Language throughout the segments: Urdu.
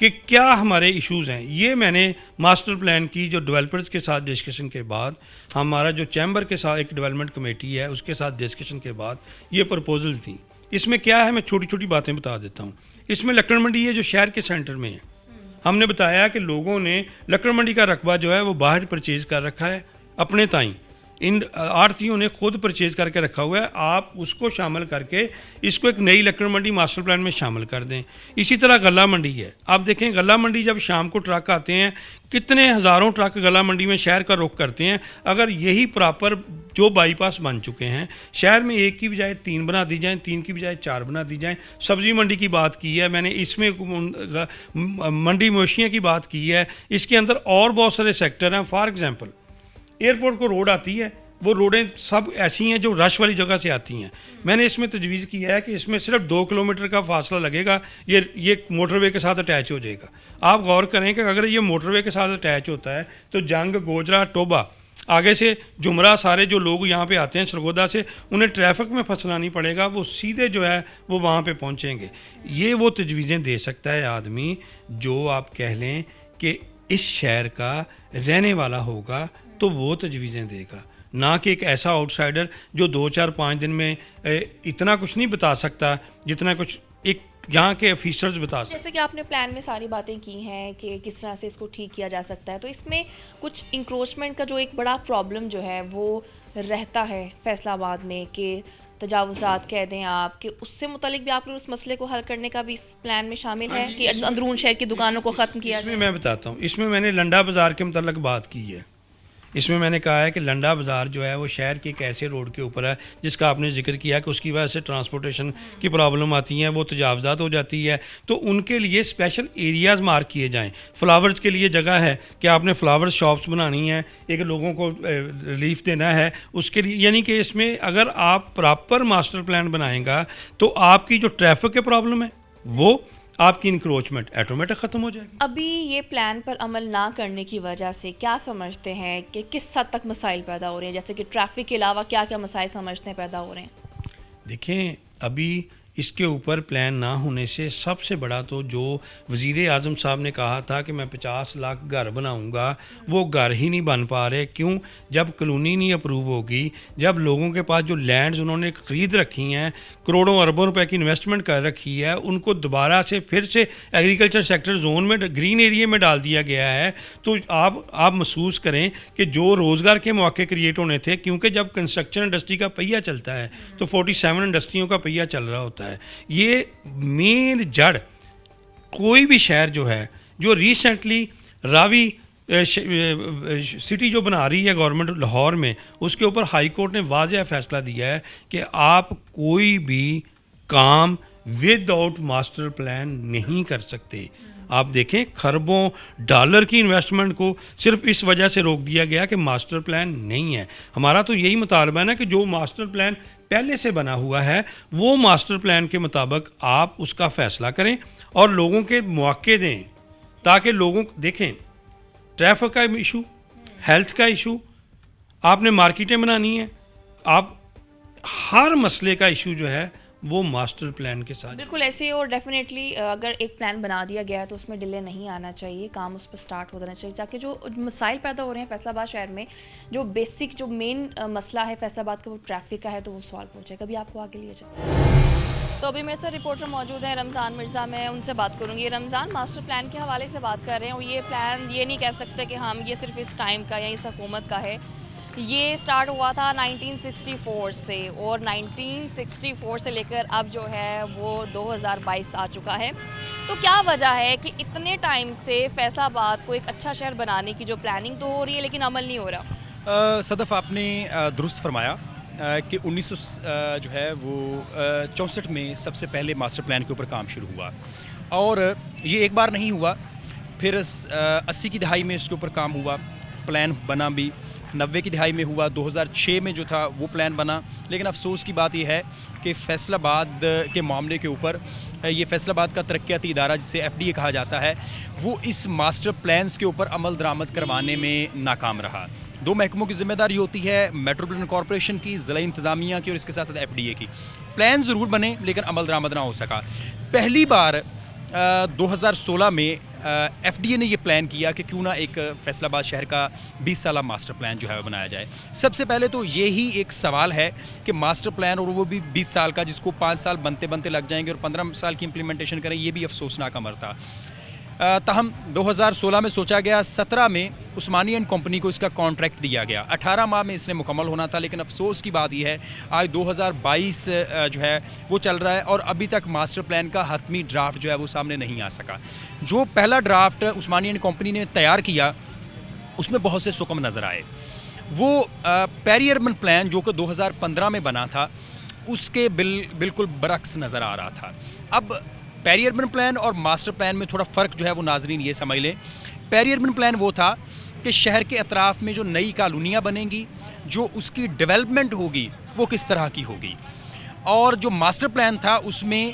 کہ کیا ہمارے ایشوز ہیں. یہ میں نے ماسٹر پلان کی جو ڈیولپرز کے ساتھ ڈسکشن کے بعد, ہمارا جو چیمبر کے ساتھ ایک ڈیولپمنٹ کمیٹی ہے اس کے ساتھ ڈسکشن کے بعد یہ پرپوزل تھیں. اس میں کیا ہے, میں چھوٹی چھوٹی باتیں بتا دیتا ہوں. اس میں لکڑ منڈی ہے جو شہر کے سینٹر میں ہے. ہم نے بتایا کہ لوگوں نے لکڑ منڈی کا رقبہ جو ہے وہ باہر پرچیز کر رکھا ہے اپنے تائیں, ان آڑتیوں نے خود پرچیز کر کے رکھا ہوا ہے. آپ اس کو شامل کر کے اس کو ایک نئی لکڑ منڈی ماسٹر پلان میں شامل کر دیں. اسی طرح غلہ منڈی ہے. آپ دیکھیں غلہ منڈی جب شام کو ٹرک آتے ہیں, کتنے ہزاروں ٹرک غلہ منڈی میں شہر کا رخ کرتے ہیں. اگر یہی پراپر جو بائی پاس بن چکے ہیں شہر میں, ایک کی بجائے 3 بنا دی جائیں, 3 کی بجائے 4 بنا دی جائیں. سبزی منڈی کی بات کی ہے میں نے, اس میں منڈی مویشیاں کی بات کی ہے. اس کے اندر اور بہت سارے سیکٹر ہیں. فار ایگزامپل ایئرپورٹ کو روڈ آتی ہے, وہ روڈیں سب ایسی ہیں جو رش والی جگہ سے آتی ہیں. میں نے اس میں تجویز کی ہے کہ اس میں صرف 2 کلومیٹر کا فاصلہ لگے گا, یہ موٹر وے کے ساتھ اٹیچ ہو جائے گا. آپ غور کریں کہ اگر یہ موٹر وے کے ساتھ اٹیچ ہوتا ہے تو جنگ, گوجرا, ٹوبا, آگے سے جمرہ, سارے جو لوگ یہاں پہ آتے ہیں سرگودا سے, انہیں ٹریفک میں پھنسنا نہیں پڑے گا, وہ سیدھے جو ہے وہ وہاں پہ پہنچیں گے. یہ وہ تجویزیں دے سکتا ہے آدمی جو آپ کہہ لیں کہ اس شہر کا رہنے والا ہوگا, تو وہ تجویزیں دے گا, نہ کہ ایک ایسا آؤٹ سائڈر جو 2-4-5 دن میں اتنا کچھ نہیں بتا سکتا جتنا کچھ ایک یہاں کے آفیسرز بتا سکتے. جیسے کہ آپ نے پلان میں ساری باتیں کی ہیں کہ کس طرح سے اس کو ٹھیک کیا جا سکتا ہے, تو اس میں کچھ انکروچمنٹ کا جو ایک بڑا پرابلم جو ہے وہ رہتا ہے فیصلہ آباد میں, کہ تجاوزات کہہ دیں آپ, کہ اس سے متعلق بھی آپ نے اس مسئلے کو حل کرنے کا بھی اس پلان میں شامل ہے کہ اندرون شہر کی دکانوں کو ختم کیا جائے. اس میں بتاتا ہوں, اس میں میں نے لنڈا بازار کے متعلق بات کی ہے. اس میں نے کہا ہے کہ لنڈا بازار جو ہے وہ شہر کے ایک ایسے روڈ کے اوپر ہے جس کا آپ نے ذکر کیا کہ اس کی وجہ سے ٹرانسپورٹیشن کی پرابلم آتی ہیں, وہ تجاوزات ہو جاتی ہے. تو ان کے لیے اسپیشل ایریاز مارک کیے جائیں. فلاورز کے لیے جگہ ہے کہ آپ نے فلاورز شاپس بنانی ہے, ایک لوگوں کو ریلیف دینا ہے اس کے لیے. یعنی کہ اس میں اگر آپ پراپر ماسٹر پلان بنائیں گا تو آپ کی جو ٹریفک کے پرابلم ہے وہ آپ کی انکروچمنٹ آٹومیٹک ختم ہو جائے گی. ابھی یہ پلان پر عمل نہ کرنے کی وجہ سے کیا سمجھتے ہیں کہ کس حد تک مسائل پیدا ہو رہے ہیں, جیسے کہ ٹریفک کے علاوہ کیا کیا مسائل سمجھتے ہیں پیدا ہو رہے ہیں؟ دیکھیں, ابھی اس کے اوپر پلان نہ ہونے سے سب سے بڑا تو جو وزیر اعظم صاحب نے کہا تھا کہ میں 50 لاکھ گھر بناؤں گا, وہ گھر ہی نہیں بن پا رہے. کیوں؟ جب کالونی نہیں اپروو ہوگی, جب لوگوں کے پاس جو لینڈز انہوں نے خرید رکھی ہیں, کروڑوں اربوں روپے کی انویسٹمنٹ کر رکھی ہے, ان کو دوبارہ سے پھر سے ایگریکلچر سیکٹر زون میں, گرین ایریا میں ڈال دیا گیا ہے. تو آپ محسوس کریں کہ جو روزگار کے مواقع کریٹ ہونے تھے, کیونکہ جب کنسٹرکشن انڈسٹری کا پہیہ چلتا ہے تو 47 انڈسٹریوں کا پہیہ چل رہا ہوتا ہے. یہ مین جڑ کوئی بھی شہر جو ہے, جو ریسنٹلی راوی سٹی جو بنا رہی ہے گورنمنٹ لاہور میں, اس کے اوپر ہائی کورٹ نے واضح فیصلہ دیا ہے کہ آپ کوئی بھی کام ود آؤٹ ماسٹر پلان نہیں کر سکتے. آپ دیکھیں خربوں ڈالر کی انویسٹمنٹ کو صرف اس وجہ سے روک دیا گیا کہ ماسٹر پلان نہیں ہے. ہمارا تو یہی مطالبہ ہے نا کہ جو ماسٹر پلان پہلے سے بنا ہوا ہے وہ ماسٹر پلان کے مطابق آپ اس کا فیصلہ کریں اور لوگوں کے مواقع دیں, تاکہ لوگوں دیکھیں ٹریفک کا ایشو, ہیلتھ کا ایشو, آپ نے مارکیٹیں بنانی ہیں, آپ ہر مسئلے کا ایشو جو ہے وہ ماسٹر پلان کے ساتھ. بالکل ایسے ہی, اور ڈیفینیٹلی اگر ایک پلان بنا دیا گیا ہے تو اس میں ڈیلے نہیں آنا چاہیے, کام اس پہ سٹارٹ ہو جانا چاہیے, تاکہ جو مسائل پیدا ہو رہے ہیں فیصل آباد شہر میں, جو بیسک جو مین مسئلہ ہے فیصل آباد کا وہ ٹریفک کا ہے, تو وہ سالو ہو جائے. کبھی آپ کو آگے لیا جائے. تو ابھی میرے ساتھ رپورٹر موجود ہیں رمضان مرزا, میں ان سے بات کروں گی. رمضان, ماسٹر پلان کے حوالے سے بات کر رہے ہیں, اور یہ پلان یہ نہیں کہہ سکتے کہ ہم یہ صرف اس ٹائم کا یا اس حکومت کا ہے. یہ سٹارٹ ہوا تھا 1964 سے, اور 1964 سے لے کر اب جو ہے وہ 2022 آ چکا ہے. تو کیا وجہ ہے کہ اتنے ٹائم سے فیصل آباد کو ایک اچھا شہر بنانے کی جو پلاننگ تو ہو رہی ہے لیکن عمل نہیں ہو رہا؟ صدف, آپ نے درست فرمایا کہ 1900 جو ہے وہ 64 میں سب سے پہلے ماسٹر پلان کے اوپر کام شروع ہوا, اور یہ ایک بار نہیں ہوا, پھر 80 کی دہائی میں اس کے اوپر کام ہوا, پلان بنا بھی 90 کی دہائی میں ہوا, 2006 میں جو تھا وہ پلان بنا. لیکن افسوس کی بات یہ ہے کہ فیصل آباد کے معاملے کے اوپر یہ فیصل آباد کا ترقیاتی ادارہ جسے FDA کہا جاتا ہے, وہ اس ماسٹر پلانز کے اوپر عمل درآمد کروانے میں ناکام رہا. 2 محکموں کی ذمہ داری ہوتی ہے, میٹروپولیٹن کارپوریشن کی, ضلعی انتظامیہ کی, اور اس کے ساتھ ساتھ FDA کی. پلان ضرور بنے لیکن عمل درآمد نہ ہو سکا. پہلی بار 2016 میں FDA نے یہ پلان کیا کہ کیوں نہ ایک فیصل آباد شہر کا 20 سالہ ماسٹر پلان جو ہے بنایا جائے. سب سے پہلے تو یہی ایک سوال ہے کہ ماسٹر پلان اور وہ بھی 20 سال کا, جس کو 5 سال بنتے بنتے لگ جائیں گے اور 15 سال کی امپلیمنٹیشن کریں, یہ بھی افسوسناک امر تھا. تاہم 2016 میں سوچا گیا, 17 میں عثمانی اینڈ کمپنی کو اس کا کانٹریکٹ دیا گیا, 18 ماہ میں اس نے مکمل ہونا تھا. لیکن افسوس کی بات یہ ہے آج 2022 جو ہے وہ چل رہا ہے اور ابھی تک ماسٹر پلان کا حتمی ڈرافٹ جو ہے وہ سامنے نہیں آ سکا. جو پہلا ڈرافٹ عثمانی اینڈ کمپنی نے تیار کیا اس میں بہت سے سکم نظر آئے. وہ پیری اربن پلان جو کہ 2015 میں بنا تھا اس کے بالکل برعکس نظر آ رہا تھا. اب پیری اربن پلان اور ماسٹر پلان میں تھوڑا فرق جو ہے وہ ناظرین یہ سمجھ لیں. پیری اربن پلان وہ تھا کہ شہر کے اطراف میں جو نئی کالونیاں بنیں گی, جو اس کی ڈیولپمنٹ ہوگی وہ کس طرح کی ہوگی. اور جو ماسٹر پلان تھا اس میں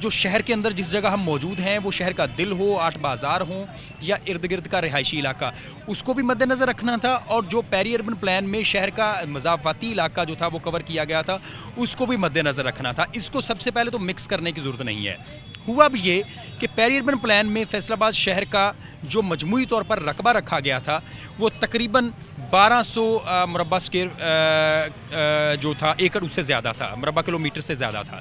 جو شہر کے اندر جس جگہ ہم موجود ہیں وہ شہر کا دل ہو, 8 بازار ہوں یا ارد گرد کا رہائشی علاقہ, اس کو بھی مد نظر رکھنا تھا. اور جو پیری اربن پلان میں شہر کا مضافاتی علاقہ جو تھا وہ کور کیا گیا تھا اس کو بھی مد نظر رکھنا تھا. اس کو سب سے پہلے تو مکس کرنے کی ضرورت نہیں ہے. ہوا بھی یہ کہ پیری اربن پلان میں فیصل آباد شہر کا جو مجموعی طور پر رقبہ رکھا گیا تھا وہ تقریباً 1200 مربع اسکوائر جو تھا ایکڑ اس سے زیادہ تھا, مربع کلومیٹر سے زیادہ تھا.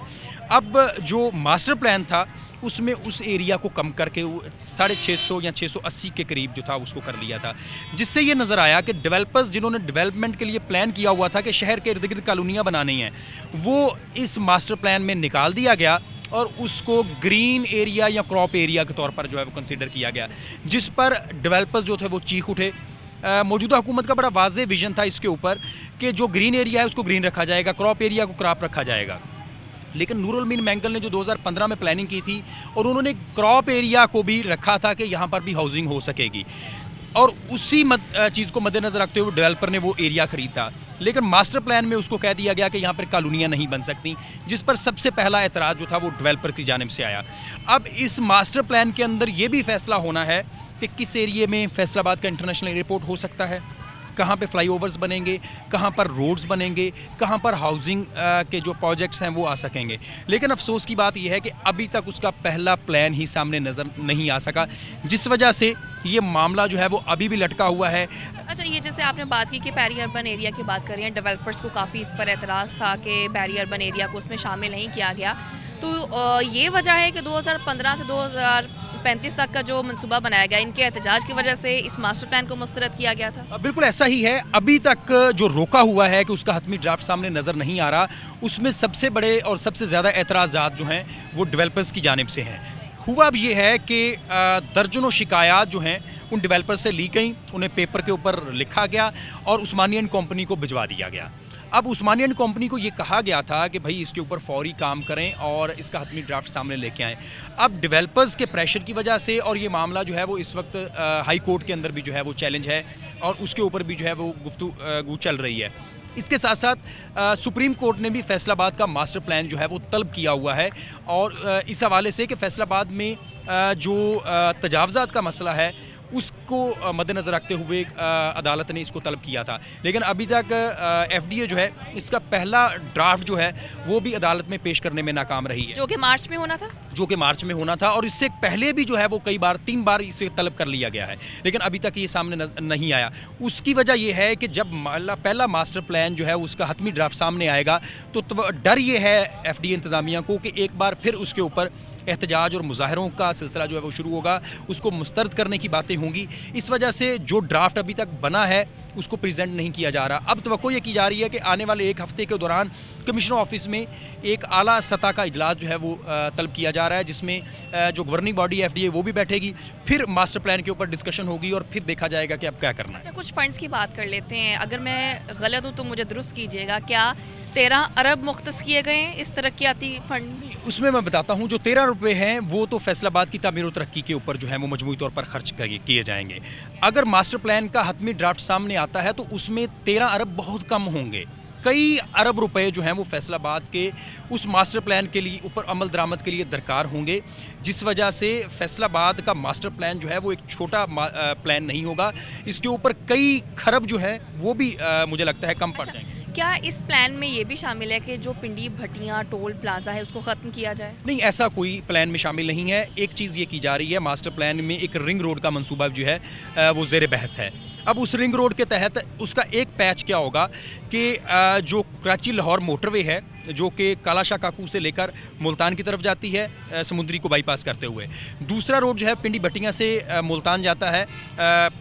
اب جو ماسٹر پلان تھا اس میں اس ایریا کو کم کر کے 650 یا 680 کے قریب جو تھا اس کو کر لیا تھا, جس سے یہ نظر آیا کہ ڈیولپرز جنہوں نے ڈیولپمنٹ کے لیے پلان کیا ہوا تھا کہ شہر کے ارد گرد کالونیاں بنانی ہیں وہ اس ماسٹر پلان میں نکال دیا گیا اور اس کو گرین ایریا یا کراپ ایریا کے طور پر جو ہے وہ کنسیڈر کیا گیا, جس پر ڈیولپرز جو تھے وہ چیخ اٹھے. موجودہ حکومت کا بڑا واضح ویژن تھا اس کے اوپر کہ جو گرین ایریا ہے اس کو گرین رکھا جائے گا, کراپ ایریا کو کراپ رکھا جائے گا. لیکن نور المین مینگل نے جو 2015 میں پلاننگ کی تھی اور انہوں نے کراپ ایریا کو بھی رکھا تھا کہ یہاں پر بھی ہاؤسنگ ہو سکے گی, اور اسی چیز کو مد نظر رکھتے ہوئے ڈیولپر نے وہ ایریا خریدا. لیکن ماسٹر پلان میں اس کو کہہ دیا گیا کہ یہاں پر کالونیاں نہیں بن سکتی, جس پر سب سے پہلا اعتراض جو تھا وہ ڈیولپر کی جانب سے آیا. اب اس ماسٹر پلان کے اندر یہ بھی فیصلہ ہونا ہے کہ کس ایریے میں فیصل آباد کا انٹرنیشنل ایئرپورٹ ہو سکتا ہے, کہاں پہ فلائی اوورز بنیں گے, کہاں پر روڈز بنیں گے, کہاں پر ہاؤسنگ کے جو پروجیکٹس ہیں وہ آ سکیں گے. لیکن افسوس کی بات یہ ہے کہ ابھی تک اس کا پہلا پلان ہی سامنے نظر نہیں آ سکا, جس وجہ سے یہ معاملہ جو ہے وہ ابھی بھی لٹکا ہوا ہے. اچھا, یہ جیسے آپ نے بات کی کہ پیری اربن ایریا کی بات کر رہی ہیں, ڈیولپرز کو کافی اس پر اعتراض تھا کہ پیری اربن ایریا کو اس میں شامل نہیں کیا گیا, تو یہ وجہ ہے کہ 2015 سے 2035 تک کا جو منصوبہ بنایا گیا ان کے احتجاج کی وجہ سے اس ماسٹر پلان کو مسترد کیا گیا تھا؟ بالکل ایسا ہی ہے. ابھی تک جو روکا ہوا ہے کہ اس کا حتمی ڈرافٹ سامنے نظر نہیں آ رہا, اس میں سب سے بڑے اور سب سے زیادہ اعتراضات جو ہیں وہ ڈیولپرز کی جانب سے ہیں. ہوا اب یہ ہے کہ درجنوں شکایات جو ہیں ان ڈیولپر سے لی گئیں, انہیں پیپر کے اوپر لکھا گیا اور عثمانی اینڈ کمپنی کو بھجوا دیا گیا. اب عثمانی اینڈ کمپنی کو یہ کہا گیا تھا کہ بھائی اس کے اوپر فوری کام کریں اور اس کا حتمی ڈرافٹ سامنے لے کے آئیں. اب ڈیولپرز کے پریشر کی وجہ سے, اور یہ معاملہ جو ہے وہ اس وقت ہائی کورٹ کے اندر بھی جو ہے وہ چیلنج ہے اور اس کے اوپر بھی جو ہے وہ گفتگو چل رہی ہے. اس کے ساتھ ساتھ سپریم کورٹ نے بھی فیصل آباد کا ماسٹر پلان جو ہے وہ طلب کیا ہوا ہے, اور اس حوالے سے کہ فیصل آباد میں جو تجاوزات کا مسئلہ ہے اس کو مد نظر رکھتے ہوئے عدالت نے اس کو طلب کیا تھا. لیکن ابھی تک FDA جو ہے اس کا پہلا ڈرافٹ جو ہے وہ بھی عدالت میں پیش کرنے میں ناکام رہی ہے, جو کہ مارچ میں ہونا تھا. اور اس سے پہلے بھی جو ہے وہ کئی بار 3 بار اسے طلب کر لیا گیا ہے, لیکن ابھی تک یہ سامنے نہیں آیا. اس کی وجہ یہ ہے کہ جب پہلا ماسٹر پلان جو ہے اس کا حتمی ڈرافٹ سامنے آئے گا تو ڈر یہ ہے FDA انتظامیہ کو کہ ایک بار پھر اس کے اوپر احتجاج اور مظاہروں کا سلسلہ جو ہے وہ شروع ہوگا, اس کو مسترد کرنے کی باتیں ہوں گی. اس وجہ سے جو ڈرافٹ ابھی تک بنا ہے اس کو پریزنٹ نہیں کیا جا رہا. اب توقع یہ کی جا رہی ہے کہ آنے والے 1 ہفتے کے دوران کمشنر آفس میں ایک اعلیٰ سطح کا اجلاس جو ہے وہ طلب کیا جا رہا ہے, جس میں جو گورننگ باڈی FDA وہ بھی بیٹھے گی, پھر ماسٹر پلان کے اوپر ڈسکشن ہوگی اور پھر دیکھا جائے گا کہ اب کیا کرنا ہے. اچھا, کچھ فنڈز کی بات کر لیتے ہیں. اگر میں غلط ہوں تو مجھے درست کیجیے گا, کیا 13 ارب مختص کیے گئے ہیں اس ترقیاتی فنڈ؟ اس میں بتاتا ہوں, جو 13 روپے ہیں وہ تو فیصل آباد کی تعمیر و ترقی کے اوپر جو ہے وہ مجموعی طور پر خرچ کیے جائیں گے. اگر ماسٹر پلان کا حتمی ڈرافٹ سامنے آتا ہے تو اس میں 13 ارب بہت کم ہوں گے. کئی ارب روپے جو ہیں وہ فیصل آباد کے اس ماسٹر پلان کے لیے اوپر عمل درآمد کے لیے درکار ہوں گے, جس وجہ سے فیصل آباد کا ماسٹر پلان جو ہے وہ ایک چھوٹا پلان نہیں ہوگا. اس کے اوپر کئی خرب جو ہے وہ بھی مجھے لگتا ہے کم پڑ جائیں گے. کیا اس پلان میں یہ بھی شامل ہے کہ جو پنڈی بھٹیاں ٹول پلازا ہے اس کو ختم کیا جائے؟ نہیں، ایسا کوئی پلان میں شامل نہیں ہے. ایک چیز یہ کی جا رہی ہے، ماسٹر پلان میں ایک رنگ روڈ کا منصوبہ جو ہے وہ زیر بحث ہے. اب اس رنگ روڈ کے تحت اس کا ایک پیچ کیا ہوگا کہ جو کراچی لاہور موٹر وے ہے جو کہ کالا شاہ کاکو سے لے کر ملتان کی طرف جاتی ہے سمندری کو بائی پاس کرتے ہوئے، دوسرا روڈ جو ہے پنڈی بھٹیاں سے ملتان جاتا ہے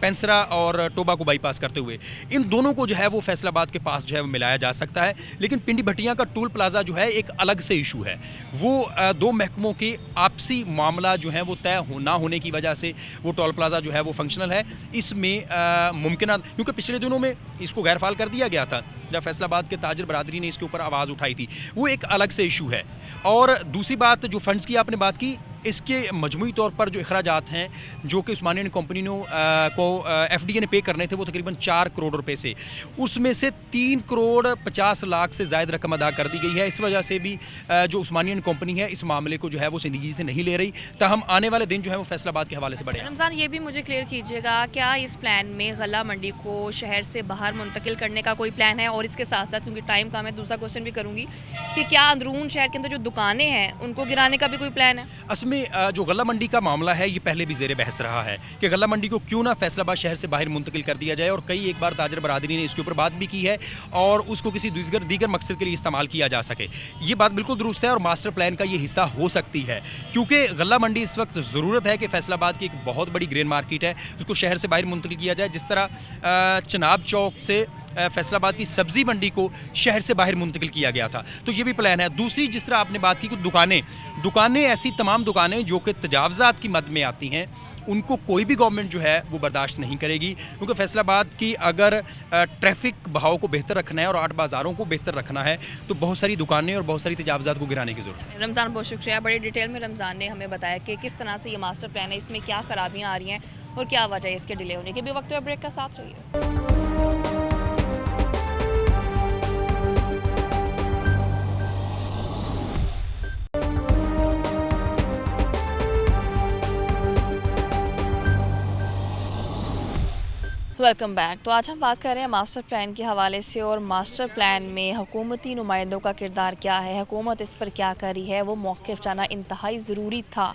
پینسرا اور ٹوبا کو بائی پاس کرتے ہوئے. ان دونوں کو جو ہے وہ فیصل آباد کے پاس جو ہے وہ ملایا جا سکتا ہے. لیکن پنڈی بھٹیاں کا ٹول پلازا جو ہے ایک الگ سے ایشو ہے. وہ دو محکموں کے آپسی معاملہ جو ہیں وہ طے نہ ہونے کی وجہ سے وہ ٹول پلازا جو ہے وہ فنکشنل ہے. اس میں ممکنہ، کیونکہ پچھلے دنوں میں اس کو غیر فعال کر دیا گیا تھا جب فیصل آباد کے تاجر برادری نے اس کے اوپر آواز اٹھائی تھی. وہ ایک الگ سے ایشو ہے. اور دوسری بات جو فنڈز کی آپ نے بات کی، اس کے مجموعی طور پر جو اخراجات ہیں جو کہ عثمانین کمپنی کو ایف ڈی اے نے پے کرنے تھے وہ تقریباً 4 کروڑ روپے سے، اس میں سے 3 کروڑ 50 لاکھ سے زائد رقم ادا کر دی گئی ہے. اس وجہ سے بھی جو عثمانین کمپنی ہے اس معاملے کو جو ہے وہ سنجیدگی سے نہیں لے رہی. تاہم آنے والے دن جو ہے وہ فیصل آباد کے حوالے سے بڑھے. رمضان، یہ بھی مجھے کلیئر کیجیے گا، کیا اس پلان میں غلہ منڈی کو شہر سے باہر منتقل کرنے کا کوئی پلان ہے؟ اور اس کے ساتھ ساتھ کیونکہ ٹائم کم ہے دوسرا کوشچن بھی کروں گی کہ کیا اندرون شہر کے اندر جو دکانیں ہیں ان کو گرانے کا بھی کوئی پلان ہے؟ اصل میں جو غلہ منڈی کا معاملہ ہے یہ پہلے بھی زیر بحث رہا ہے کہ غلہ منڈی کو کیوں نہ فیصل آباد شہر سے باہر منتقل کر دیا جائے، اور کئی ایک بار تاجر برادری نے اس کے اوپر بات بھی کی ہے اور اس کو کسی دیگر مقصد کے لیے استعمال کیا جا سکے. یہ بات بالکل درست ہے اور ماسٹر پلان کا یہ حصہ ہو سکتی ہے، کیونکہ غلہ منڈی اس وقت ضرورت ہے کہ فیصل آباد کی ایک بہت بڑی گرین مارکیٹ ہے اس کو شہر سے باہر منتقل کیا جائے. جس طرح چناب چوک سے فیصل آباد کی سبزی منڈی کو شہر سے باہر منتقل کیا گیا تھا، تو یہ بھی پلان ہے. دوسری جس طرح آپ نے بات کی کہ دکانیں ایسی تمام دکانیں جو کہ تجاوزات کی مد میں آتی ہیں ان کو کوئی بھی گورنمنٹ جو ہے وہ برداشت نہیں کرے گی، کیونکہ فیصل آباد کی اگر ٹریفک بہاؤ کو بہتر رکھنا ہے اور آرٹ بازاروں کو بہتر رکھنا ہے تو بہت ساری دکانیں اور بہت ساری تجاوزات کو گرانے کی ضرورت ہے. رمضان، بہت شکریہ. بڑی ڈیٹیل میں رمضان نے ہمیں بتایا کہ کس طرح سے یہ ماسٹر پلان ہے، اس میں کیا خرابیاں آ رہی ہیں اور کیا وجہ ہے اس کے ڈیلے ہونے کی. بھی وقت بریک کا ساتھ رہیے. Welcome back. تو آج ہم بات کر رہے ہیں ماسٹر پلان کے حوالے سے، اور ماسٹر پلان میں حکومتی نمائندوں کا کردار کیا ہے، حکومت اس پر کیا کر رہی ہے. وہ موقف جانا انتہائی ضروری تھا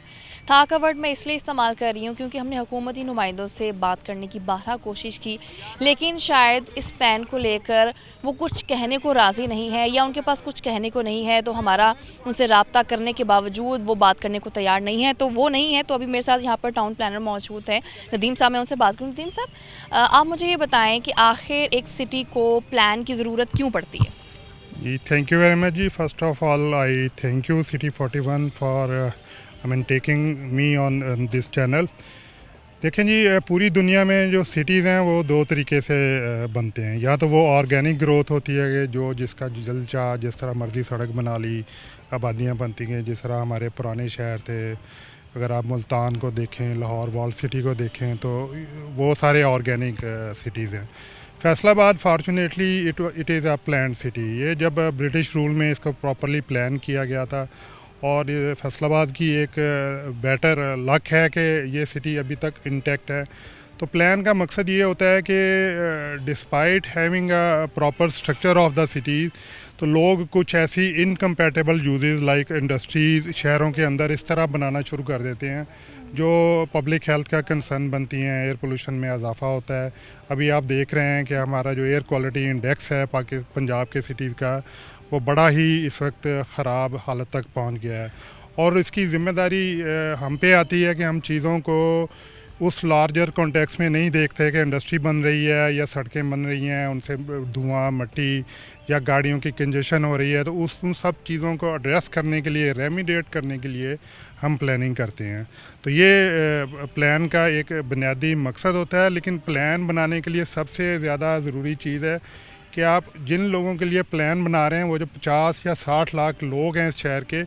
کا ورڈ میں اس لیے استعمال کر رہی ہوں کیونکہ ہم نے حکومتی نمائندوں سے بات کرنے کی بارہا کوشش کی، لیکن شاید اس پلان کو لے کر وہ کچھ کہنے کو راضی نہیں ہے یا ان کے پاس کچھ کہنے کو نہیں ہے. تو ہمارا ان سے رابطہ کرنے کے باوجود وہ بات کرنے کو تیار نہیں ہے. تو وہ نہیں ہے. تو ابھی میرے ساتھ یہاں پر ٹاؤن پلانر موجود ہے ندیم صاحب، میں ان سے بات کروں. ندیم صاحب، آپ مجھے یہ بتائیں کہ آخر ایک سٹی کو پلان کی ضرورت کیوں پڑتی ہے؟ جی تھینک یو ویری مچ. جی first of all I thank you City 41 for taking me on this channel. دیکھیں جی، پوری دنیا میں جو سٹیز ہیں وہ 2 طریقے سے بنتے ہیں. یا تو وہ آرگینک گروتھ ہوتی ہے کہ جو جس کا دل چاہ جس طرح مرضی سڑک بنا لی، آبادیاں بنتی ہیں، جس طرح ہمارے پرانے شہر تھے. اگر آپ ملتان کو دیکھیں، لاہور وال سٹی کو دیکھیں تو وہ سارے آرگینک سٹیز ہیں. فیصل آباد fortunately it is a planned city. یہ جب برٹش رول میں اس کو پراپرلی پلان کیا گیا تھا، اور فیصل آباد کی ایک بیٹر لک ہے کہ یہ سٹی ابھی تک انٹیکٹ ہے. تو پلان کا مقصد یہ ہوتا ہے کہ despite having a proper structure of the city, تو لوگ کچھ ایسی انکمپیٹیبل یوزز لائک انڈسٹریز شہروں کے اندر اس طرح بنانا شروع کر دیتے ہیں جو پبلک ہیلتھ کا کنسرن بنتی ہیں. ایئر پولوشن میں اضافہ ہوتا ہے. ابھی آپ دیکھ رہے ہیں کہ ہمارا جو ایئر کوالٹی انڈیکس ہے پنجاب کے سٹیز کا، وہ بڑا ہی اس وقت خراب حالت تک پہنچ گیا ہے. اور اس کی ذمہ داری ہم پہ آتی ہے کہ ہم چیزوں کو اس لارجر کانٹیکس میں نہیں دیکھتے کہ انڈسٹری بن رہی ہے یا سڑکیں بن رہی ہیں، ان سے دھواں، مٹی یا گاڑیوں کی کنجیشن ہو رہی ہے. تو ان سب چیزوں کو ایڈریس کرنے کے لیے، ریمیڈیٹ کرنے کے لیے ہم پلاننگ کرتے ہیں. تو یہ پلان کا ایک بنیادی مقصد ہوتا ہے. لیکن پلان بنانے کے لیے سب سے زیادہ ضروری چیز ہے کہ آپ جن لوگوں کے لیے پلان بنا رہے ہیں، وہ جو 50 یا 60 لاکھ لوگ ہیں اس شہر کے،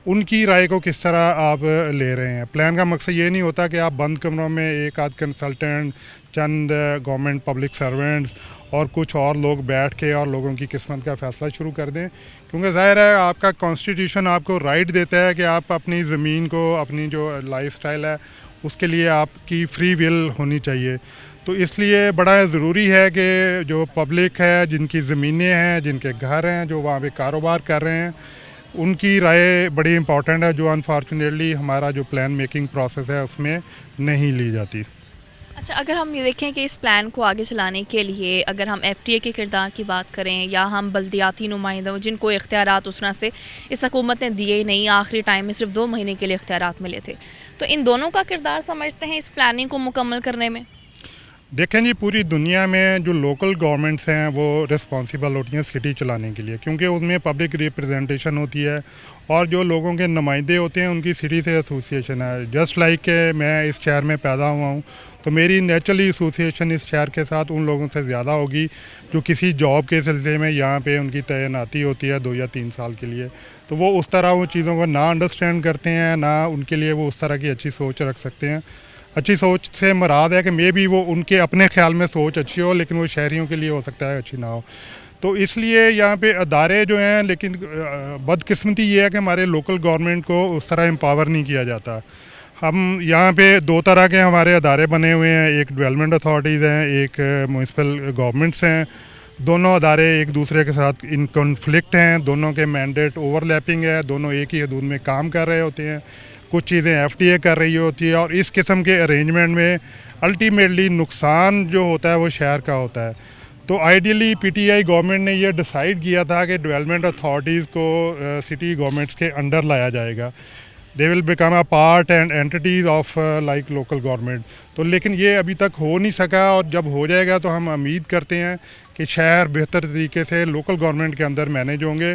ان کی رائے کو کس طرح آپ لے رہے ہیں. پلان کا مقصد یہ نہیں ہوتا کہ آپ بند کمروں میں ایک آدھ کنسلٹنٹ، چند گورنمنٹ پبلک سرونٹس اور کچھ اور لوگ بیٹھ کے اور لوگوں کی قسمت کا فیصلہ شروع کر دیں. کیونکہ ظاہر ہے آپ کا کانسٹیٹیوشن آپ کو رائٹ دیتا ہے کہ آپ اپنی زمین کو، اپنی جو لائف سٹائل ہے اس کے لیے آپ کی فری ول ہونی چاہیے. تو اس لیے بڑا ضروری ہے کہ جو پبلک ہے، جن کی زمینیں ہیں، جن کے گھر ہیں، جو وہاں پہ کاروبار کر رہے ہیں، ان کی رائے بڑی امپورٹنٹ ہے، جو انفارچونیٹلی ہمارا جو پلان میکنگ پروسیس ہے اس میں نہیں لی جاتی۔ اچھا، اگر ہم یہ دیکھیں کہ اس پلان کو آگے چلانے کے لیے اگر ہم ایف ٹی اے کے کردار کی بات کریں یا ہم بلدیاتی نمائندوں جن کو اختیارات اس طرح سے اس حکومت نے دیے ہی نہیں، آخری ٹائم میں صرف 2 مہینے کے لیے اختیارات ملے تھے، تو ان دونوں کا کردار سمجھتے ہیں اس پلاننگ کو مکمل کرنے میں؟ دیکھیں جی، پوری دنیا میں جو لوکل گورنمنٹس ہیں وہ رسپانسیبل ہوتی ہیں سٹی چلانے کے لیے، کیونکہ ان میں پبلک ریپرزنٹیشن ہوتی ہے اور جو لوگوں کے نمائندے ہوتے ہیں ان کی سٹی سے ایسوسیشن ہے۔ جسٹ لائک کہ میں اس شہر میں پیدا ہوا ہوں تو میری نیچرلی ایسوسیشن اس شہر کے ساتھ ان لوگوں سے زیادہ ہوگی جو کسی جاب کے سلسلے میں یہاں پہ ان کی تعیناتی ہوتی ہے 2 یا 3 سال کے لیے، تو وہ اس طرح وہ چیزوں کو نہ انڈرسٹینڈ کرتے ہیں، نہ ان کے لیے وہ اس طرح کی اچھی سوچ رکھ سکتے ہیں۔ اچھی سوچ سے مراد ہے کہ مے بی وہ ان کے اپنے خیال میں سوچ اچھی ہو لیکن وہ شہریوں کے لیے ہو سکتا ہے اچھی نہ ہو۔ تو اس لیے یہاں پہ ادارے جو ہیں، لیکن بدقسمتی یہ ہے کہ ہمارے لوکل گورنمنٹ کو اس طرح امپاور نہیں کیا جاتا۔ ہم یہاں پہ 2 طرح کے ہمارے ادارے بنے ہوئے ہیں، ایک ڈیولپمنٹ اتھارٹیز ہیں، ایک میونسپل گورنمنٹس ہیں۔ دونوں ادارے ایک دوسرے کے ساتھ ان کنفلکٹ ہیں، دونوں کے مینڈیٹ اوور لیپنگ ہے، دونوں ایک ہی حدود میں کام کر رہے ہوتے ہیں، کچھ چیزیں ایف ٹی اے کر رہی ہوتی ہے، اور اس قسم کے ارینجمنٹ میں الٹیمیٹلی نقصان جو ہوتا ہے وہ شہر کا ہوتا ہے۔ تو ideally P T I government نے یہ ڈیسائیڈ کیا تھا کہ ڈیولپمنٹ اتھارٹیز کو سٹی گورنمنٹس کے انڈر لایا جائے گا، they will become a part and entities of like local government. تو لیکن یہ ابھی تک ہو نہیں سکا، اور جب ہو جائے گا تو ہم امید کرتے ہیں کہ شہر بہتر طریقے سے لوکل گورنمنٹ کے اندر مینیج ہوں گے،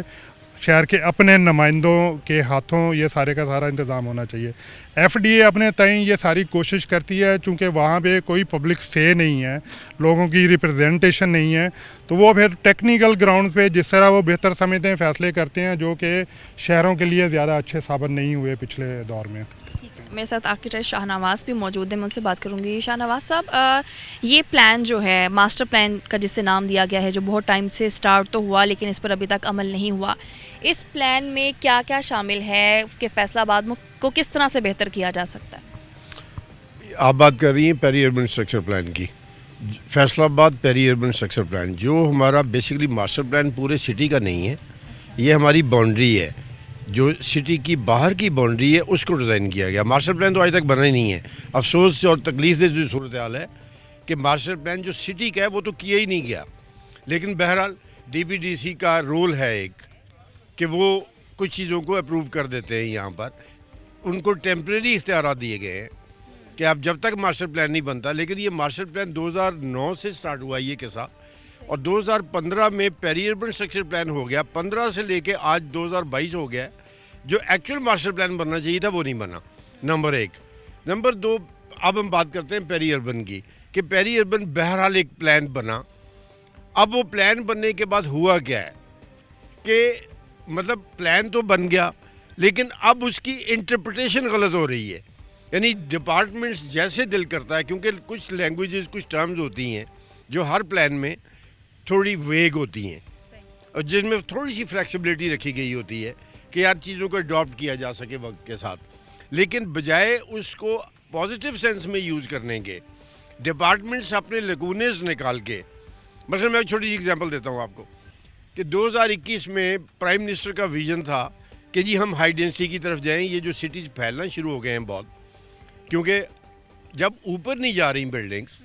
شہر کے اپنے نمائندوں کے ہاتھوں یہ سارے کا سارا انتظام ہونا چاہیے۔ ایف ڈی اے اپنے تئیں یہ ساری کوشش کرتی ہے، چونکہ وہاں پہ کوئی پبلک سے نہیں ہے، لوگوں کی ریپرزنٹیشن نہیں ہے، تو وہ پھر ٹیکنیکل گراؤنڈ پہ جس طرح وہ بہتر سمجھتے ہیں فیصلے کرتے ہیں، جو کہ شہروں کے لیے زیادہ اچھے ثابت نہیں ہوئے پچھلے دور میں۔ ٹھیک ہے، میرے ساتھ آرکیٹیکٹ شاہ نواز بھی موجود ہیں، میں ان سے بات کروں گی۔ شاہ نواز صاحب، یہ پلان جو ہے ماسٹر پلان کا جسے نام دیا گیا ہے، جو بہت ٹائم سے سٹارٹ تو ہوا لیکن اس پر ابھی تک عمل نہیں ہوا، اس پلان میں کیا کیا شامل ہے کہ فیصل آباد کو کس طرح سے بہتر کیا جا سکتا ہے؟ آپ بات کر رہی ہیں پیری اربن اسٹرکچر پلان کی، فیصل آباد پیری اربن اسٹرکچر پلان جو ہمارا بیسیکلی ماسٹر پلان پورے سٹی کا نہیں ہے، یہ ہماری باؤنڈری ہے، جو سٹی کی باہر کی باؤنڈری ہے اس کو ڈیزائن کیا گیا۔ ماسٹر پلان تو آج تک بنا ہی نہیں ہے۔ افسوس اور تکلیف دہ جو صورتحال ہے کہ ماسٹر پلان جو سٹی کا ہے وہ تو کیا ہی نہیں گیا، لیکن بہرحال ڈی پی ڈی سی کا رول ہے ایک کہ وہ کچھ چیزوں کو اپروو کر دیتے ہیں، یہاں پر ان کو ٹیمپریری اختیارات دیے گئے ہیں کہ اب جب تک ماسٹر پلان نہیں بنتا، لیکن یہ ماسٹر پلان 2009 سے سٹارٹ ہوا یہ قصہ، اور 2015 میں پیری اربن اسٹرکچر پلان ہو گیا، 15 سے لے کے آج 2022 ہو گیا، جو ایکچوئل ماسٹر پلان بننا چاہیے تھا وہ نہیں بنا، نمبر 1۔ نمبر 2، اب ہم بات کرتے ہیں پیری اربن کی، کہ پیری اربن بہرحال ایک پلان بنا۔ اب وہ پلان بننے کے بعد ہوا کیا ہے کہ مطلب پلان تو بن گیا لیکن اب اس کی انٹرپریٹیشن غلط ہو رہی ہے، یعنی ڈپارٹمنٹس جیسے دل کرتا ہے، کیونکہ کچھ لینگویجز کچھ ٹرمز ہوتی ہیں جو ہر پلان میں تھوڑی ویگ ہوتی ہیں اور جن میں تھوڑی سی فلیکسیبلٹی رکھی گئی ہوتی ہے کہ یار چیزوں کو اڈاپٹ کیا جا سکے وقت کے ساتھ، لیکن بجائے اس کو پازیٹیو سینس میں یوز کرنے کے ڈپارٹمنٹس اپنے لیگونز نکال کے، مثلا میں ایک چھوٹی سی ایگزامپل دیتا ہوں آپ کو کہ 2021 میں پرائم منسٹر کا ویژن تھا کہ جی ہم ہائی ڈینسٹی کی طرف جائیں، یہ جو سٹیز پھیلنا شروع ہو گئے ہیں بہت، کیونکہ جب اوپر نہیں جا رہی بلڈنگس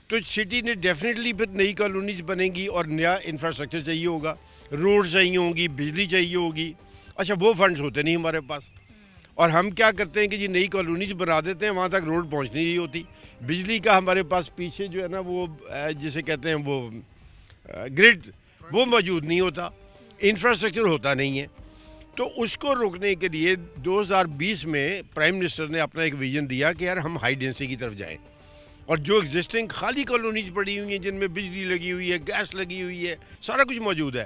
تو سٹی نے ڈیفینیٹلی پھر نئی کالونیز بنے گی اور نیا انفراسٹرکچر چاہیے ہوگا، روڈ چاہیے ہوں گی، بجلی چاہیے ہوگی۔ اچھا وہ فنڈز ہوتے نہیں ہمارے پاس، اور ہم کیا کرتے ہیں کہ جی نئی کالونیز بنا دیتے ہیں، وہاں تک روڈ پہنچ نہیں رہی ہوتی، بجلی کا ہمارے پاس پیچھے جو ہے نا وہ جسے کہتے ہیں وہ گرڈ وہ موجود نہیں ہوتا، انفراسٹرکچر ہوتا نہیں ہے۔ تو اس کو روکنے کے لیے 2020 میں پرائم منسٹر نے اپنا ایک ویژن دیا کہ یار ہم ہائی ڈینسٹی کی طرف جائیں، اور جو ایگزسٹنگ خالی کالونیز پڑی ہوئی ہیں جن میں بجلی لگی ہوئی ہے، گیس لگی ہوئی ہے، سارا کچھ موجود ہے،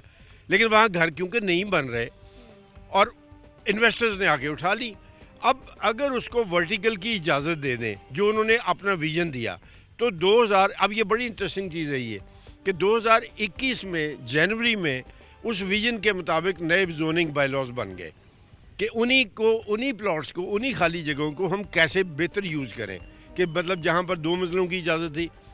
لیکن وہاں گھر کیونکہ نہیں بن رہے اور انویسٹرز نے آگے اٹھا لی، اب اگر اس کو ورٹیکل کی اجازت دے دیں جو انہوں نے اپنا ویژن دیا تو اب یہ بڑی انٹرسٹنگ چیز ہے یہ کہ 2021 میں جنوری میں اس ویژن کے مطابق نئے زوننگ بائی لاز بن گئے کہ انہی پلاٹس کو، انہی خالی جگہوں کو ہم کیسے بہتر یوز کریں، کہ مطلب جہاں پر 2 منزلوں کی اجازت تھی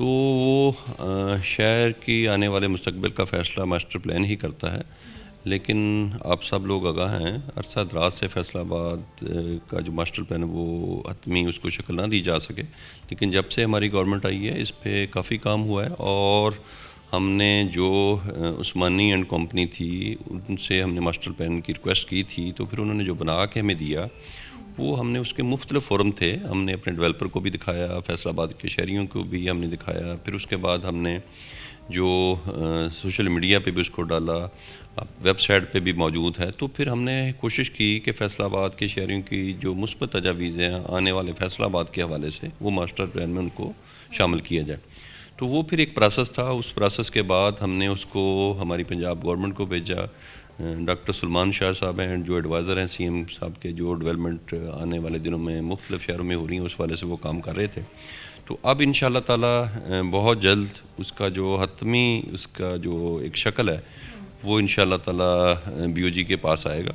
تو وہ شہر کی آنے والے مستقبل کا فیصلہ ماسٹر پلان ہی کرتا ہے. لیکن آپ سب لوگ آگاہ ہیں، عرصہ دراز سے فیصل آباد کا جو ماسٹر پلان ہے وہ حتمی اس کو شکل نہ دی جا سکے. لیکن جب سے ہماری گورنمنٹ آئی ہے اس پہ کافی کام ہوا ہے، اور ہم نے جو عثمانی اینڈ کمپنی تھی ان سے ہم نے ماسٹر پلان کی ریکویسٹ کی تھی، تو پھر انہوں نے جو بنا کے ہمیں دیا وہ ہم نے اس کے مختلف فورم تھے. ہم نے اپنے ڈیولپر کو بھی دکھایا، فیصل آباد کے شہریوں کو بھی ہم نے دکھایا، پھر اس کے بعد ہم نے جو سوشل میڈیا پہ بھی اس کو ڈالا، ویب سائٹ پہ بھی موجود ہے. تو پھر ہم نے کوشش کی کہ فیصل آباد کے شہریوں کی جو مثبت تجاویز ہیں آنے والے فیصل آباد کے حوالے سے وہ ماسٹر پلان میں ان کو شامل کیا جائے. تو وہ پھر ایک پروسیس تھا. اس پروسیس کے بعد ہم نے اس کو ہماری پنجاب گورنمنٹ کو بھیجا. ڈاکٹر سلمان شاہ صاحب ہیں جو ایڈوائزر ہیں سی ایم صاحب کے، جو ڈیولپمنٹ آنے والے دنوں میں مختلف شہروں میں ہو رہی ہیں اس والے سے وہ کام کر رہے تھے. تو اب ان شاء اللہ تعالیٰ بہت جلد اس کا جو حتمی اس کا جو ایک شکل ہے وہ ان شاء اللہ تعالیٰ بی او جی کے پاس آئے گا.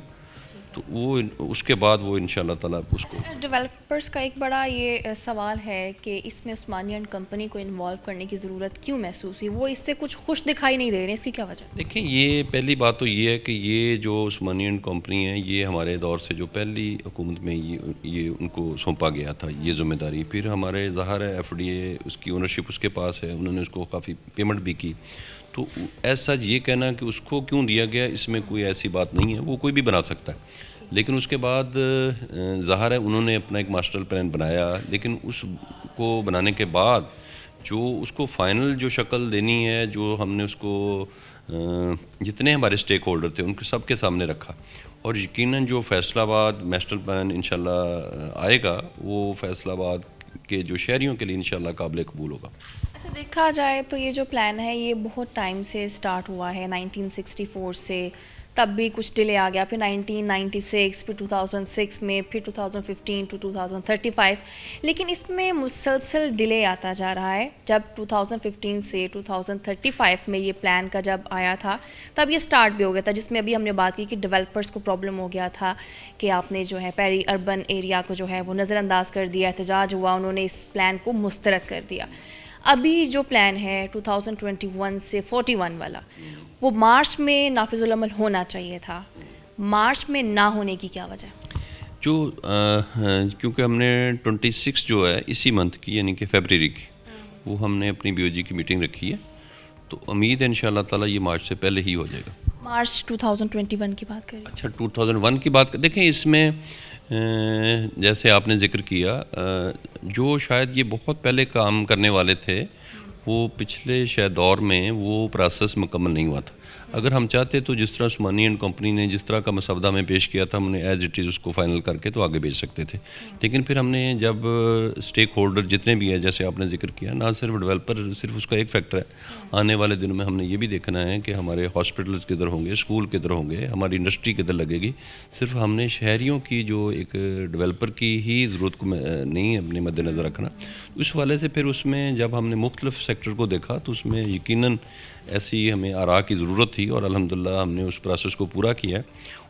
تو وہ اس کے بعد وہ ان شاء اللہ تعالیٰ اس کو ڈیولپرز کا ایک بڑا یہ سوال ہے کہ اس میں عثمانی اینڈ کمپنی کو انوالو کرنے کی ضرورت کیوں محسوس ہوئی؟ وہ اس سے کچھ خوش دکھائی نہیں دے رہے ہیں، اس کی کیا وجہ؟ دیکھیں، یہ پہلی بات تو یہ ہے کہ یہ جو عثمانی اینڈ کمپنی ہے یہ ہمارے دور سے جو پہلی حکومت میں یہ ان کو سونپا گیا تھا یہ ذمہ داری. پھر ہمارے ظاہر ہے ایف ڈی اے اس کی اونرشپ اس کے پاس ہے، انہوں نے اس کو کافی پیمنٹ بھی کی. تو ایسا یہ کہنا کہ اس کو کیوں دیا گیا، اس میں کوئی ایسی بات نہیں ہے، وہ کوئی بھی بنا سکتا ہے. لیکن اس کے بعد ظاہر ہے انہوں نے اپنا ایک ماسٹر پلان بنایا، لیکن اس کو بنانے کے بعد جو اس کو فائنل جو شکل دینی ہے، جو ہم نے اس کو جتنے ہمارے اسٹیک ہولڈر تھے ان کے سب کے سامنے رکھا. اور یقیناً جو فیصل آباد ماسٹر پلان انشاءاللہ آئے گا وہ فیصل آباد کے جو شہریوں کے لیے انشاءاللہ قابل قبول ہوگا. اچھا، دیکھا جائے تو یہ جو پلان ہے یہ بہت ٹائم سے سٹارٹ ہوا ہے، 1964 سے، تب بھی کچھ ڈیلے آ گیا، پھر 1996، پھر 2006 میں، پھر 2015 ٹو 2035، لیکن اس میں مسلسل ڈیلے آتا جا رہا ہے. جب 2015 سے 2035 میں یہ پلان کا جب آیا تھا تب یہ سٹارٹ بھی ہو گیا تھا، جس میں ابھی ہم نے بات کی کہ ڈیولپرز کو پرابلم ہو گیا تھا کہ آپ نے جو ہے پیری اربن ایریا کو جو ہے وہ نظر انداز کر دیا، احتجاج ہوا، انہوں نے اس پلان کو مسترد کر دیا. ابھی جو پلان ہے 2021 سے 41 والا وہ مارچ میں نافذ العمل ہونا چاہیے تھا، مارچ میں نہ ہونے کی کیا وجہ؟ جو کیونکہ ہم نے 26 جو ہے اسی منتھ کی یعنی کہ فیبرری کی وہ ہم نے اپنی بی او جی کی میٹنگ رکھی ہے. تو امید ہے انشاءاللہ تعالیٰ یہ مارچ سے پہلے ہی ہو جائے گا. مارچ 2021 کی بات کریں. اچھا، 2001 کی بات دیکھیں، اس میں جیسے آپ نے ذکر کیا جو شاید یہ بہت پہلے کام کرنے والے تھے وہ پچھلے شاید دور میں وہ پروسیس مکمل نہیں ہوا تھا. اگر ہم چاہتے تو جس طرح عثمانی اینڈ کمپنی نے جس طرح کا مسودہ میں پیش کیا تھا ہم نے ایز اٹ از اس کو فائنل کر کے تو آگے بھیج سکتے تھے. لیکن پھر ہم نے جب اسٹیک ہولڈر جتنے بھی ہیں جیسے آپ نے ذکر کیا، نہ صرف ڈیولپر صرف اس کا ایک فیکٹر ہے، آنے والے دنوں میں ہم نے یہ بھی دیکھنا ہے کہ ہمارے ہاسپٹلز کدھر ہوں گے، اسکول کدھر ہوں گے، ہماری انڈسٹری کدھر لگے گی. صرف ہم نے شہریوں کی جو ایک ڈیولپر کی ہی ضرورت کو نہیں اپنے مد نظر رکھنا. اس والے سے پھر اس میں جب ہم نے مختلف سیکٹر کو دیکھا تو اس میں یقیناً ایسی ہمیں آراء کی ضرورت تھی، اور الحمدللہ ہم نے اس پروسیس کو پورا کیا ہے.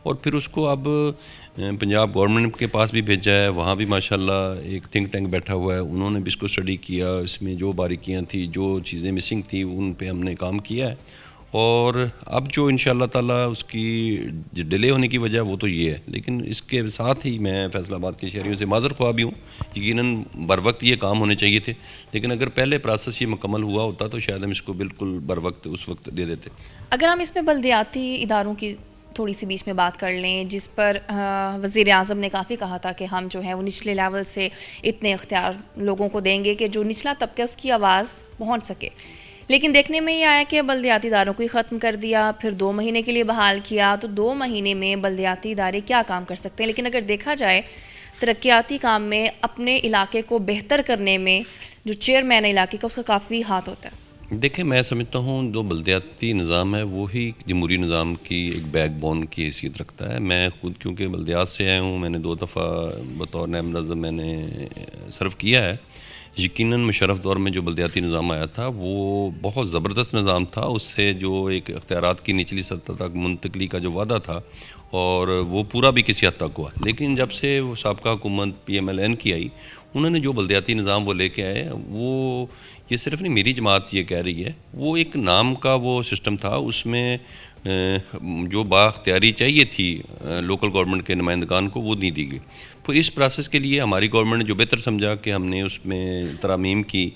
اور پھر اس کو اب پنجاب گورنمنٹ کے پاس بھی بھیجا ہے، وہاں بھی ماشاءاللہ ایک تھنک ٹینک بیٹھا ہوا ہے، انہوں نے بھی اس کو اسٹڈی کیا، اس میں جو باریکیاں تھیں، جو چیزیں مسنگ تھیں ان پہ ہم نے کام کیا ہے. اور اب جو انشاءاللہ تعالیٰ اس کی ڈیلے ہونے کی وجہ وہ تو یہ ہے. لیکن اس کے ساتھ ہی میں فیصل آباد کے شہریوں سے معذر خواہ بھی ہوں، یقیناً بر وقت یہ کام ہونے چاہیے تھے، لیکن اگر پہلے پروسیس یہ مکمل ہوا ہوتا تو شاید ہم اس کو بالکل بر وقت اس وقت دے دیتے. اگر ہم اس میں بلدیاتی اداروں کی تھوڑی سی بیچ میں بات کر لیں، جس پر وزیر اعظم نے کافی کہا تھا کہ ہم جو ہے وہ نچلے لیول سے اتنے اختیار لوگوں کو دیں گے کہ جو نچلا طبقہ اس کی آواز پہنچ سکے. لیکن دیکھنے میں یہ آیا کہ بلدیاتی اداروں کو ہی ختم کر دیا، پھر 2 مہینے کے لیے بحال کیا. تو 2 مہینے میں بلدیاتی ادارے کیا کام کر سکتے ہیں؟ لیکن اگر دیکھا جائے ترقیاتی کام میں اپنے علاقے کو بہتر کرنے میں جو چیئرمین علاقے کا اس کا کافی ہاتھ ہوتا ہے. دیکھیں، میں سمجھتا ہوں جو بلدیاتی نظام ہے وہی جمہوری نظام کی ایک بیک بون کی حیثیت رکھتا ہے. میں خود کیونکہ بلدیات سے آیا ہوں، میں نے 2 دفعہ بطور نائب نظم میں نے سرو کیا ہے. یقیناً مشرف دور میں جو بلدیاتی نظام آیا تھا وہ بہت زبردست نظام تھا. اس سے جو ایک اختیارات کی نچلی سطح تک منتقلی کا جو وعدہ تھا اور وہ پورا بھی کسی حد تک ہوا. لیکن جب سے وہ سابقہ حکومت PMLN کی آئی، انہوں نے جو بلدیاتی نظام وہ لے کے آئے وہ یہ صرف نہیں میری جماعت یہ کہہ رہی ہے، وہ ایک نام کا وہ سسٹم تھا، اس میں جو بااختیاری چاہیے تھی لوکل گورنمنٹ کے نمائندگان کو وہ نہیں دی گئی. پھر اس پروسیس کے لیے ہماری گورنمنٹ نے جو بہتر سمجھا کہ ہم نے اس میں ترامیم کی،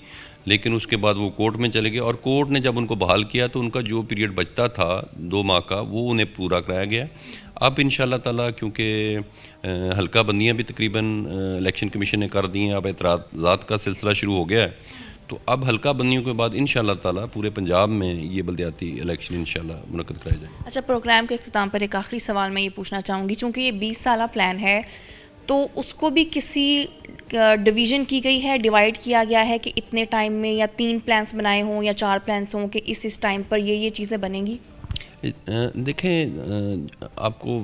لیکن اس کے بعد وہ کورٹ میں چلے گئے اور کورٹ نے جب ان کو بحال کیا تو ان کا جو پیریڈ بچتا تھا 2 ماہ کا وہ انہیں پورا کرایا گیا. اب انشاءاللہ تعالیٰ کیونکہ حلقہ بندیاں بھی تقریباً الیکشن کمیشن نے کر دی ہیں، اب اعتراضات کا سلسلہ شروع ہو گیا ہے، تو اب حلقہ بندیوں کے بعد انشاءاللہ تعالیٰ پورے پنجاب میں یہ بلدیاتی الیکشن انشاءاللہ منعقد کرائے جائیں. اچھا، پروگرام کے اختتام پر ایک آخری سوال میں یہ پوچھنا چاہوں گی، چونکہ یہ 20 سالہ پلان ہے تو اس کو بھی کسی ڈویژن کی گئی ہے، ڈیوائیڈ کیا گیا ہے کہ اتنے ٹائم میں یا 3 پلانس بنائے ہوں یا 4 پلانس ہوں کہ اس ٹائم پر یہ چیزیں بنیں گی؟ دیکھیں آپ کو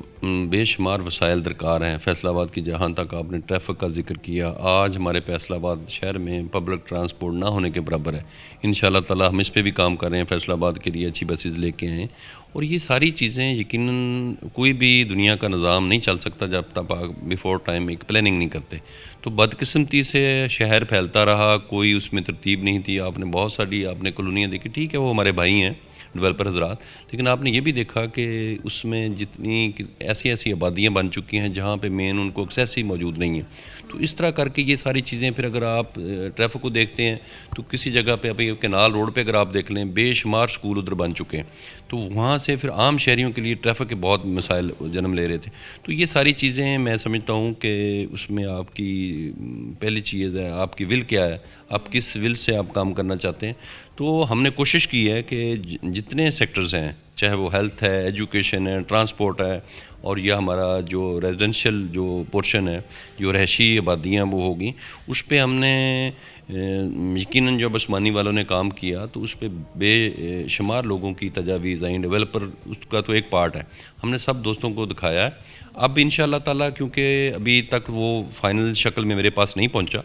بے شمار وسائل درکار ہیں. فیصل آباد کی جہاں تک آپ نے ٹریفک کا ذکر کیا، آج ہمارے فیصل آباد شہر میں پبلک ٹرانسپورٹ نہ ہونے کے برابر ہے. انشاءاللہ تعالیٰ ہم اس پہ بھی کام کر رہے ہیں، فیصل آباد کے لیے اچھی بسیز لے کے آئیں. اور یہ ساری چیزیں یقیناً کوئی بھی دنیا کا نظام نہیں چل سکتا جب تک آپ بیفور ٹائم ایک پلاننگ نہیں کرتے. تو بدقسمتی سے شہر پھیلتا رہا، کوئی اس میں ترتیب نہیں تھی. آپ نے بہت ساری آپ نے کالونیاں دیکھی، ٹھیک ہے وہ ہمارے بھائی ہیں ڈیولپر حضرات، لیکن آپ نے یہ بھی دیکھا کہ اس میں جتنی ایسی آبادیاں بن چکی ہیں جہاں پہ مین ان کو ایکسیس ہی موجود نہیں ہے. تو اس طرح کر کے یہ ساری چیزیں پھر اگر آپ ٹریفک کو دیکھتے ہیں تو کسی جگہ پہ ابھی کینال روڈ پہ اگر آپ دیکھ لیں بے شمار سکول ادھر بن چکے ہیں، تو وہاں سے پھر عام شہریوں کے لیے ٹریفک کے بہت مسائل جنم لے رہے تھے. تو یہ ساری چیزیں میں سمجھتا ہوں کہ اس میں آپ کی پہلی چیز ہے آپ کی ول کیا ہے، آپ کس ول سے آپ کام کرنا چاہتے ہیں. تو ہم نے کوشش کی ہے کہ جتنے سیکٹرز ہیں، چاہے وہ ہیلتھ ہے، ایجوکیشن ہے، ٹرانسپورٹ ہے، اور یہ ہمارا جو ریزیڈنشل جو پورشن ہے، جو رہائشی آبادیاں وہ ہوگی، اس پہ ہم نے یقیناً جو عثمانی والوں نے کام کیا تو اس پہ بے شمار لوگوں کی تجاویز آئیں. ڈیولپر اس کا تو ایک پارٹ ہے، ہم نے سب دوستوں کو دکھایا ہے. اب انشاءاللہ تعالیٰ کیونکہ ابھی تک وہ فائنل شکل میں میرے پاس نہیں پہنچا،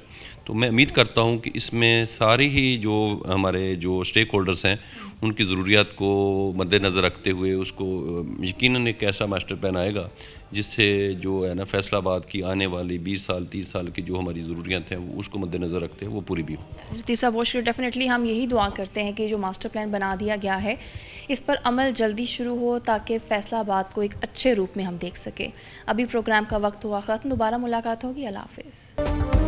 تو میں امید کرتا ہوں کہ اس میں ساری ہی جو ہمارے جو اسٹیک ہولڈرز ہیں ان کی ضروریات کو مد نظر رکھتے ہوئے اس کو یقیناً ایک ایسا ماسٹر پلان آئے گا جس سے جو ہے نا فیصل آباد کی آنے والی 20 سال 30 سال کی جو ہماری ضروریات ہیں اس کو مد نظر رکھتے ہیں وہ پوری بھی ہوں. رتیف صاحب بہت شکریہ. ڈیفینیٹلی ہم یہی دعا کرتے ہیں کہ جو ماسٹر پلان بنا دیا گیا ہے اس پر عمل جلدی شروع ہو تاکہ فیصل آباد کو ایک اچھے روپ میں ہم دیکھ سکیں. ابھی پروگرام کا وقت ہوا ختم، دوبارہ ملاقات ہوگی. اللہ حافظ.